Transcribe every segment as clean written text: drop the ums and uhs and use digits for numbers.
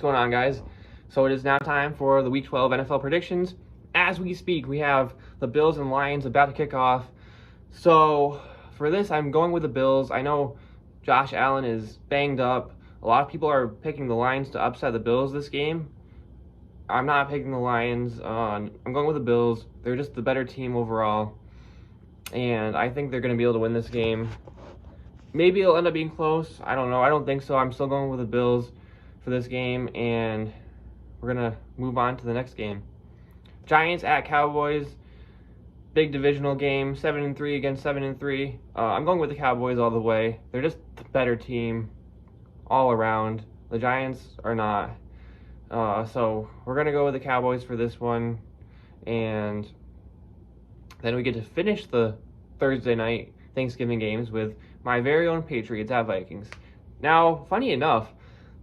going on, guys? So it is now time for the Week 12 NFL predictions. As we speak, we have the Bills and Lions about to kick off. So for this, I'm going with the Bills. I know Josh Allen is banged up. A lot of people are picking the Lions to upset the Bills this game. I'm not picking the Lions. I'm going with the Bills. They're just the better team overall. And I think they're going to be able to win this game. Maybe it'll end up being close. I don't know. I don't think so. I'm still going with the Bills for this game, and we're going to move on to the next game. Giants at Cowboys. Big divisional game, 7-3 against 7-3. I'm going with the Cowboys all the way. They're just the better team all around. The Giants are not. So we're going to go with the Cowboys for this one. And then we get to finish the Thursday night Thanksgiving games with my very own Patriots at Vikings. Now, funny enough,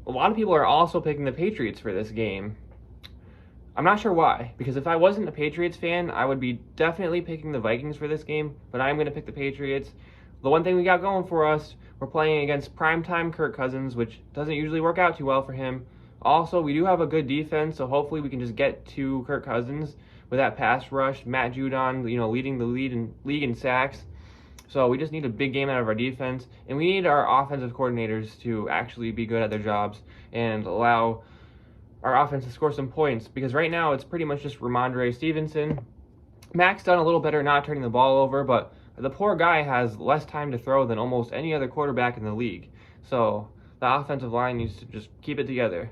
a lot of people are also picking the Patriots for this game. I'm not sure why, because if I wasn't a Patriots fan, I would be definitely picking the Vikings for this game, but I'm going to pick the Patriots. The one thing we got going for us, we're playing against primetime Kirk Cousins, which doesn't usually work out too well for him. Also, we do have a good defense, so hopefully we can just get to Kirk Cousins with that pass rush. Matt Judon, leading the league in sacks. So we just need a big game out of our defense, and we need our offensive coordinators to actually be good at their jobs and allow our offense to score some points, because right now it's pretty much just Ramondre Stevenson. Mac's done a little better not turning the ball over, but the poor guy has less time to throw than almost any other quarterback in the league. So the offensive line needs to just keep it together.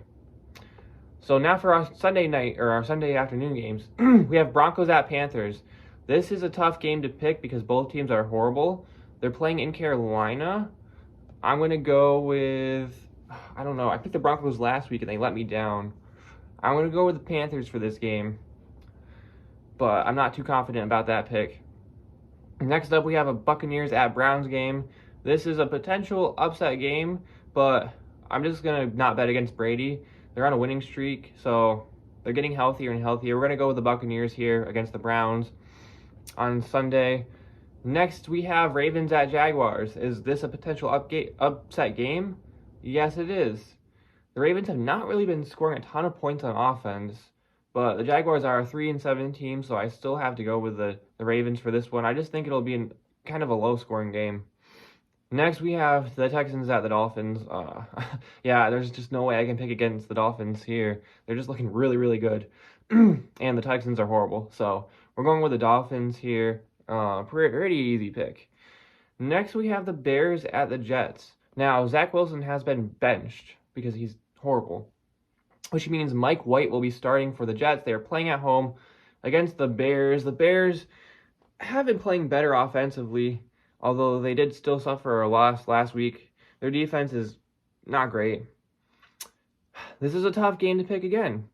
So now for our Sunday night, or our Sunday afternoon games, we have Broncos at Panthers. This is a tough game to pick because both teams are horrible. They're playing in Carolina. I'm going to go with, I don't know, I picked the Broncos last week and they let me down. I'm going to go with the Panthers for this game, but I'm not too confident about that pick. Next up, we have a Buccaneers at Browns game. This is a potential upset game, but I'm just going to not bet against Brady. They're on a winning streak, so they're getting healthier and healthier. We're going to go with the Buccaneers here against the Browns on Sunday. Next, we have Ravens at Jaguars. Is this a potential upset game? Yes, it is. The Ravens have not really been scoring a ton of points on offense, but the Jaguars are a 3-7 team, so I still have to go with the Ravens for this one. I just think it'll be kind of a low-scoring game. Next, we have the Texans at the Dolphins. Yeah, there's just no way I can pick against the Dolphins here. They're just looking really, really good, and the Texans are horrible. So we're going with the Dolphins here. Pretty easy pick. Next, we have the Bears at the Jets. Now, Zach Wilson has been benched because he's horrible, which means Mike White will be starting for the Jets. They are playing at home against the Bears. The Bears have been playing better offensively, although they did still suffer a loss last week. Their defense is not great. This is a tough game to pick again.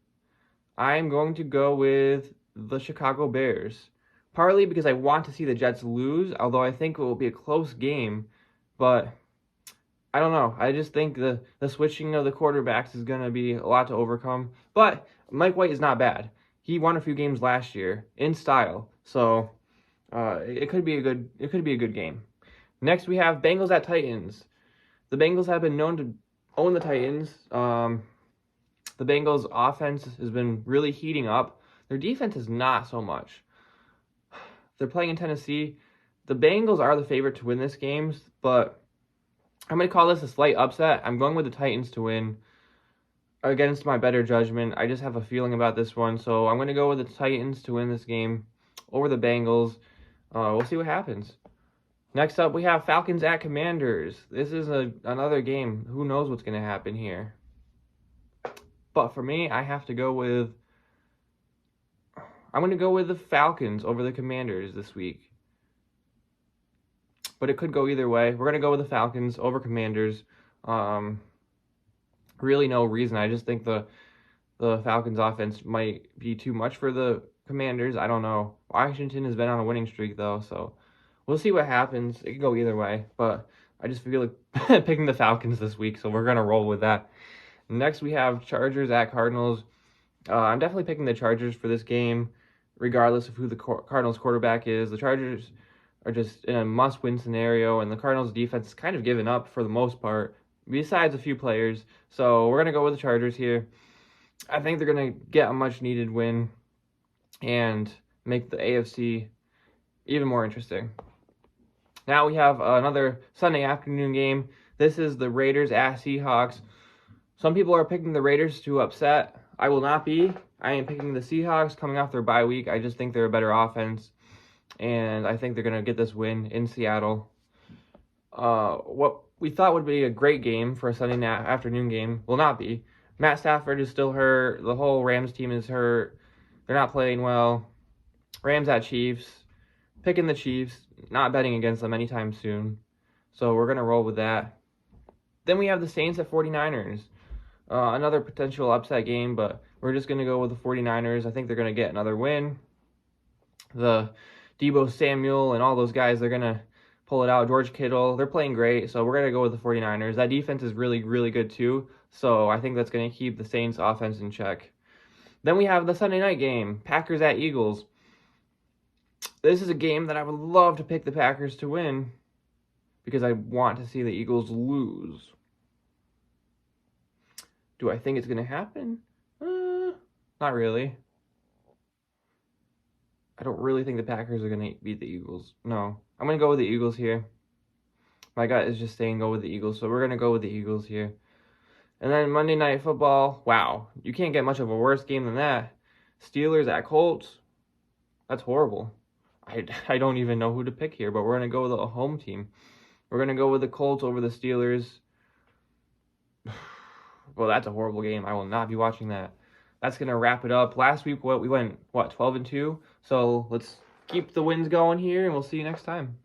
I'm going to go with the Chicago Bears, partly because I want to see the Jets lose, although I think it will be a close game, but I don't know. I just think the switching of the quarterbacks is going to be a lot to overcome. But Mike White is not bad. He won a few games last year in style, so it could be a good game. Next, we have Bengals at Titans. The Bengals have been known to own the Titans. The Bengals' offense has been really heating up. Their defense is not so much. They're playing in Tennessee. The Bengals are the favorite to win this game, but I'm going to call this a slight upset. I'm going with the Titans to win against my better judgment. I just have a feeling about this one, so I'm going to go with the Titans to win this game over the Bengals. We'll see what happens. Next up, we have Falcons at Commanders. This is another game. Who knows what's going to happen here? But for me, I'm going to go with the Falcons over the Commanders this week. But it could go either way. We're going to go with the Falcons over Commanders. Really no reason. I just think the Falcons offense might be too much for the Commanders. I don't know. Washington has been on a winning streak, though, so we'll see what happens. It could go either way, but I just feel like picking the Falcons this week, so we're going to roll with that. Next, we have Chargers at Cardinals. I'm definitely picking the Chargers for this game, regardless of who the Cardinals quarterback is. The Chargers are just in a must-win scenario, and the Cardinals defense is kind of given up for the most part. besides a few players. So we're going to go with the Chargers here. I think they're going to get a much-needed win and make the AFC even more interesting. Now we have another Sunday afternoon game. This is the Raiders at Seahawks. Some people are picking the Raiders to upset. I will not be. I am picking the Seahawks coming off their bye week. I just think they're a better offense, and I think they're going to get this win in Seattle. What we thought would be a great game for a Sunday afternoon game will not be. Matt Stafford is still hurt. The whole Rams team is hurt. They're not playing well. Rams at Chiefs. Picking the Chiefs. Not betting against them anytime soon. So we're going to roll with that. Then we have the Saints at 49ers. Another potential upset game, but we're just going to go with the 49ers. I think they're going to get another win. The Deebo Samuel and all those guys, they're going to pull it out. George Kittle, they're playing great, so we're going to go with the 49ers. That defense is really, really good too, so I think that's going to keep the Saints offense in check. Then we have the Sunday night game, Packers at Eagles. This is a game that I would love to pick the Packers to win because I want to see the Eagles lose. Do I think it's going to happen? Not really. I don't really think the Packers are going to beat the Eagles. No. I'm going to go with the Eagles here. My gut is just saying go with the Eagles, so we're going to go with the Eagles here. And then Monday Night Football. Wow. You can't get much of a worse game than that. Steelers at Colts. That's horrible. I don't even know who to pick here, but we're going to go with a home team. We're going to go with the Colts over the Steelers. Well, that's a horrible game. I will not be watching that. That's going to wrap it up. Last week, we went, 12-2? So let's keep the wins going here, and we'll see you next time.